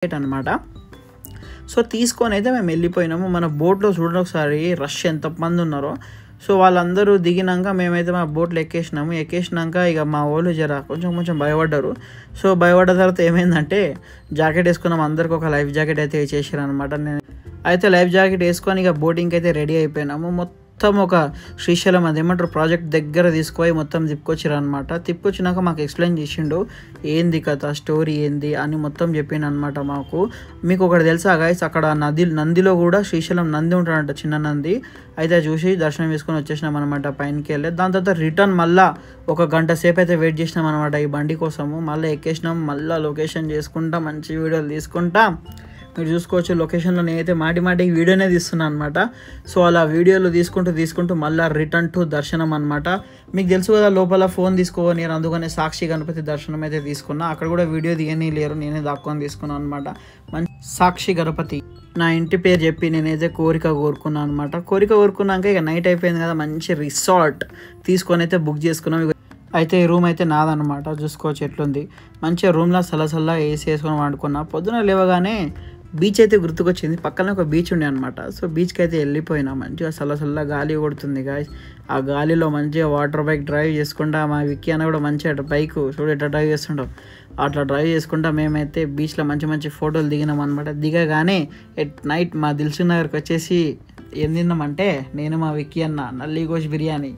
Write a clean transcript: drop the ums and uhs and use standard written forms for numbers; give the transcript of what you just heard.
అనమాట. సో తీసుకొని అయితే మేము వెళ్ళిపోయినాము. మన బోట్లో చూడండి ఒకసారి రష్ ఎంతమంది ఉన్నారో. సో వాళ్ళందరూ దిగినాక మేమైతే మా బోట్లో ఎక్కేసినాక ఇక మా వాళ్ళు కొంచెం భయపడ్డారు. సో భయపడ్డ తర్వాత ఏమైందంటే జాకెట్ వేసుకున్నాం, అందరికి ఒక లైఫ్ జాకెట్ అయితే వేసేసారు అనమాట. నేను అయితే లైఫ్ జాకెట్ వేసుకొని ఇక బోటింగ్కి అయితే రెడీ అయిపోయినాము. మొత్తం ఒక శ్రీశైలం అది ఏమంటారు ప్రాజెక్ట్ దగ్గర తీసుకుపోయి మొత్తం తిప్పుకొచ్చారు అనమాట. తిప్పుకొచ్చినాక మాకు ఎక్స్ప్లెయిన్ చేసిండు ఏంది కథ, స్టోరీ ఏంది అని మొత్తం చెప్పిండు అనమాట మాకు. మీకు ఒకటి తెలుసా గైస్, అక్కడ నందిలో కూడా శ్రీశైలం నంది ఉంటాడంట, చిన్న నంది. అయితే చూసి దర్శనం చేసుకొని వచ్చేసినాం అనమాట పైనకి వెళ్ళి. దాని తర్వాత రిటర్న్ మళ్ళీ 1 గంట సేపు అయితే వెయిట్ చేసినాం అనమాట ఈ బండి కోసము. మళ్ళీ ఎక్కేసినాం, మళ్ళీ లొకేషన్ చేసుకుంటా మంచి వీడియోలు తీసుకుంటా. మీరు చూసుకోవచ్చు లొకేషన్లో నేనైతే మాటికి వీడియోనే తీస్తున్నాను అనమాట. సో అలా వీడియోలు తీసుకుంటూ మళ్ళీ రిటర్న్ టు దర్శనం అనమాట. మీకు తెలుసు కదా లోపల ఫోన్ తీసుకోని, అందుకనే సాక్షి గణపతి దర్శనం అయితే తీసుకున్నా. అక్కడ కూడా వీడియో తీయని లేరు, నేనే దాక్కొని తీసుకున్నాను అనమాట. మంచి సాక్షి గణపతి నా ఇంటి పేరు చెప్పి నేనైతే కోరుకున్నాను అనమాట. కోరుకున్నాక ఇక నైట్ అయిపోయింది కదా, మంచి రిసార్ట్ తీసుకొని అయితే బుక్ చేసుకున్నాం. అయితే ఈ రూమ్ అయితే నాదనమాట, చూసుకోవచ్చు ఎట్లుంది. మంచిగా రూమ్లో సలసల్లా ఏసీ వేసుకొని వండుకున్నా. పొద్దున లేవగానే బీచ్ అయితే గుర్తుకొచ్చింది. పక్కన ఒక బీచ్ ఉండే అనమాట. సో బీచ్కి అయితే వెళ్ళిపోయినా. మంచిగా సలసల్లా గాలి కొడుతుంది గాయస్. ఆ గాలిలో మంచిగా వాటర్ బైక్ డ్రైవ్ చేసుకుంటా, మా విక్కీ అన్న కూడా మంచిగా బైక్ చూడు ఎట్లా డ్రైవ్ చేస్తుంటాం, అట్లా డ్రైవ్ చేసుకుంటా మేమైతే బీచ్లో మంచి ఫోటోలు దిగినాం అనమాట. దిగగానే నైట్ మా దిల్సుఖ్ నగర్కి వచ్చేసి ఏం తిన్నామంటే నేను మా విక్కీ అన్న నల్లి గోష్ బిర్యానీ